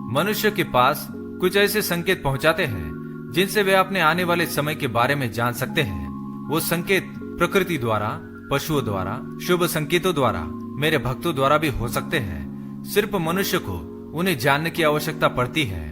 मनुष्य के पास कुछ ऐसे संकेत पहुंचाते हैं जिनसे वे अपने आने वाले समय के बारे में जान सकते हैं। वो संकेत प्रकृति द्वारा, पशुओं द्वारा, शुभ संकेतों द्वारा, मेरे भक्तों द्वारा भी हो सकते हैं। सिर्फ मनुष्य को उन्हें जानने की आवश्यकता पड़ती है।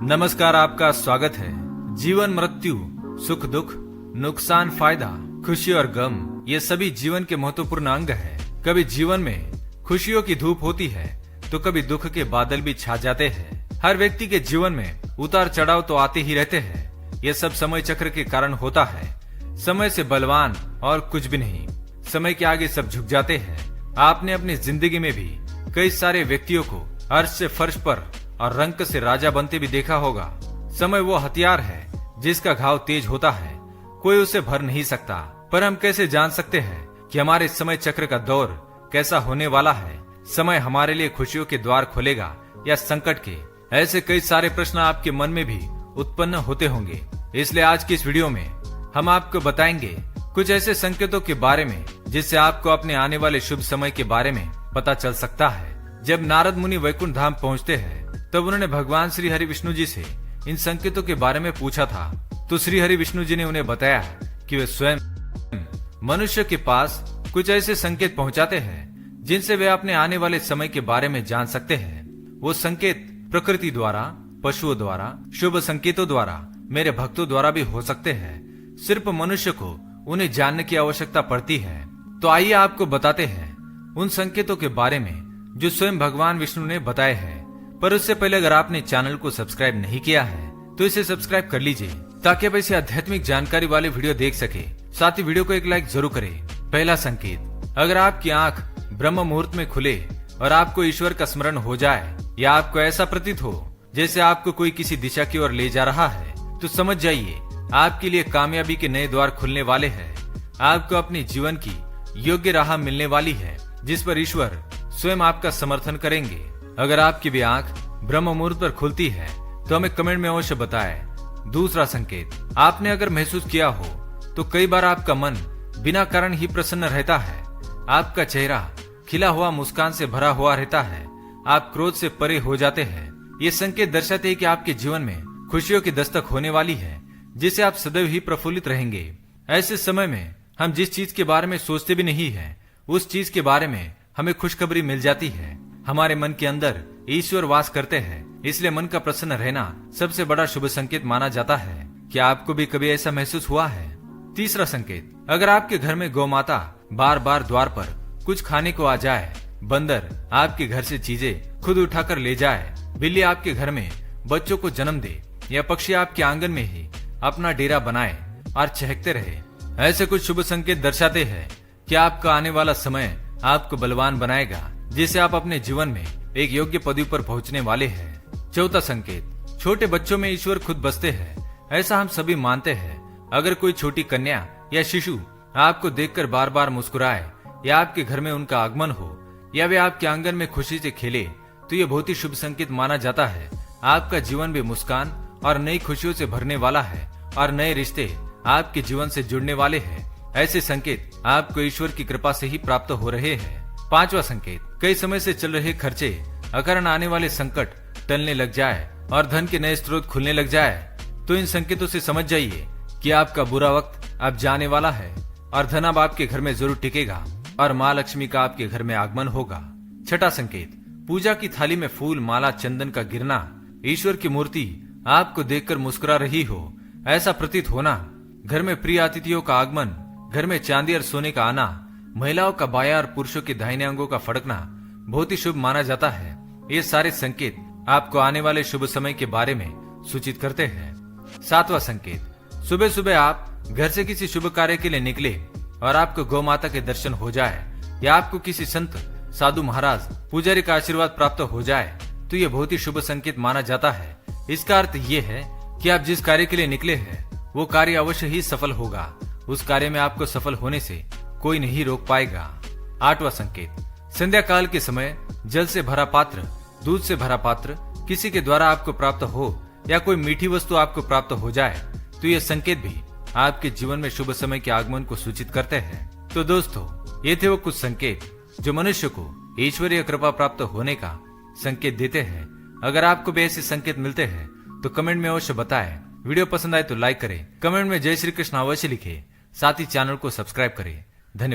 नमस्कार, आपका स्वागत है। जीवन, मृत्यु, सुख दुख, नुकसान, फायदा, खुशी और गम, ये सभी जीवन के महत्वपूर्ण अंग है। कभी जीवन में खुशियों की धूप होती है तो कभी दुख के बादल भी छा जाते हैं। हर व्यक्ति के जीवन में उतार चढ़ाव तो आते ही रहते हैं। ये सब समय चक्र के कारण होता है। समय से बलवान और कुछ भी नहीं। समय के आगे सब झुक जाते हैं। आपने अपनी जिंदगी में भी कई सारे व्यक्तियों को अर्श से फर्श पर और रंक से राजा बनते भी देखा होगा। समय वो हथियार है जिसका घाव तेज होता है, कोई उसे भर नहीं सकता। पर हम कैसे जान सकते हैं कि हमारे समय चक्र का दौर कैसा होने वाला है? समय हमारे लिए खुशियों के द्वार खोलेगा या संकट के? ऐसे कई सारे प्रश्न आपके मन में भी उत्पन्न होते होंगे। इसलिए आज की इस वीडियो में हम आपको बताएंगे कुछ ऐसे संकेतों के बारे में जिससे आपको अपने आने वाले शुभ समय के बारे में पता चल सकता है। जब नारद मुनि वैकुंठ धाम पहुंचते हैं तब उन्होंने भगवान श्री हरि विष्णु जी से इन संकेतों के बारे में पूछा था। तो श्री हरि विष्णु जी ने उन्हें बताया कि वे स्वयं मनुष्य के पास कुछ ऐसे संकेत पहुंचाते हैं जिनसे वे अपने आने वाले समय के बारे में जान सकते हैं। वो संकेत प्रकृति द्वारा, पशुओं द्वारा, शुभ संकेतों द्वारा, मेरे भक्तों द्वारा भी हो सकते हैं। सिर्फ मनुष्य को उन्हें जानने की आवश्यकता पड़ती है। तो आइए आपको बताते हैं उन संकेतों के बारे में जो स्वयं भगवान विष्णु ने बताए हैं। पर उससे पहले अगर आपने चैनल को सब्सक्राइब नहीं किया है तो इसे सब्सक्राइब कर लीजिए ताकि आप ऐसी आध्यात्मिक जानकारी वाले वीडियो देख सके। साथ ही वीडियो को एक लाइक जरूर करें। पहला संकेत, अगर आपकी आंख ब्रह्म मुहूर्त में खुले और आपको ईश्वर का स्मरण हो जाए या आपको ऐसा प्रतीत हो जैसे आपको कोई किसी दिशा की ओर ले जा रहा है तो समझ जाइए आपके लिए कामयाबी के नए द्वार खुलने वाले हैं। आपको अपने जीवन की योग्य राह मिलने वाली है जिस पर ईश्वर स्वयं आपका समर्थन करेंगे। अगर आपकी भी आंख ब्रह्म मुहूर्त पर खुलती है तो हमें कमेंट में अवश्य बताएं। दूसरा संकेत, आपने अगर महसूस किया हो तो कई बार आपका मन बिना कारण ही प्रसन्न रहता है। आपका चेहरा खिला हुआ मुस्कान से भरा हुआ रहता है। आप क्रोध से परे हो जाते हैं। ये संकेत दर्शाते हैं कि आपके जीवन में खुशियों की दस्तक होने वाली है जिससे आप सदैव ही प्रफुल्लित रहेंगे। ऐसे समय में हम जिस चीज के बारे में सोचते भी नहीं है उस चीज के बारे में हमें खुशखबरी मिल जाती है। हमारे मन के अंदर ईश्वर वास करते हैं, इसलिए मन का प्रसन्न रहना सबसे बड़ा शुभ संकेत माना जाता है। क्या आपको भी कभी ऐसा महसूस हुआ है? तीसरा संकेत, अगर आपके घर में गौ माता बार बार द्वार पर कुछ खाने को आ जाए, बंदर आपके घर से चीजें खुद उठाकर ले जाए, बिल्ली आपके घर में बच्चों को जन्म दे या पक्षी आपके आंगन में ही अपना डेरा बनाए और चहकते रहे, ऐसे कुछ शुभ संकेत दर्शाते हैं कि आपका आने वाला समय आपको बलवान बनाएगा जिससे आप अपने जीवन में एक योग्य पदवी पर पहुंचने वाले हैं। चौथा संकेत, छोटे बच्चों में ईश्वर खुद बसते हैं, ऐसा हम सभी मानते हैं। अगर कोई छोटी कन्या या शिशु आपको देखकर बार बार मुस्कुराए या आपके घर में उनका आगमन हो या वे आपके आंगन में खुशी से खेले तो ये बहुत ही शुभ संकेत माना जाता है। आपका जीवन भी मुस्कान और नई खुशियों से भरने वाला है और नए रिश्ते आपके जीवन से जुड़ने वाले हैं। ऐसे संकेत आपको ईश्वर की कृपा से ही प्राप्त हो रहे हैं। पांचवा संकेत, कई समय से चल रहे खर्चे, अकारण आने वाले संकट टलने लग जाए और धन के नए स्रोत खुलने लग जाए तो इन संकेतों से समझ जाइए कि आपका बुरा वक्त अब जाने वाला है और धन अब आपके घर में जरूर टिकेगा और माँ लक्ष्मी का आपके घर में आगमन होगा। छठा संकेत, पूजा की थाली में फूल, माला, चंदन का गिरना, ईश्वर की मूर्ति आपको देखकर मुस्कुरा रही हो ऐसा प्रतीत होना, घर में प्रिय अतिथियों का आगमन, घर में चांदी और सोने का आना, महिलाओं का बायां और पुरुषों के दाहिने अंगों का फड़कना बहुत ही शुभ माना जाता है। ये सारे संकेत आपको आने वाले शुभ समय के बारे में सूचित करते हैं। सातवां संकेत, सुबह सुबह आप घर से किसी शुभ कार्य के लिए निकले और आपको गौ माता के दर्शन हो जाए या आपको किसी संत, साधु महाराज, पुजारी का आशीर्वाद प्राप्त हो जाए तो ये बहुत ही शुभ संकेत माना जाता है। इसका अर्थ ये है कि आप जिस कार्य के लिए निकले हैं वो कार्य अवश्य ही सफल होगा। उस कार्य में आपको सफल होने से कोई नहीं रोक पाएगा। आठवां संकेत, संध्या काल के समय जल से भरा पात्र, दूध से भरा पात्र किसी के द्वारा आपको प्राप्त हो या कोई मीठी वस्तु आपको प्राप्त हो जाए तो ये संकेत भी आपके जीवन में शुभ समय के आगमन को सूचित करते हैं। तो दोस्तों, ये थे वो कुछ संकेत जो मनुष्य को ईश्वरीय कृपा प्राप्त होने का संकेत देते हैं। अगर आपको भी ऐसे संकेत मिलते हैं तो कमेंट में अवश्य बताएं। वीडियो पसंद आए तो लाइक करें, कमेंट में जय श्री कृष्ण अवश्य लिखें, साथ ही चैनल को सब्सक्राइब करें। धन्यवाद।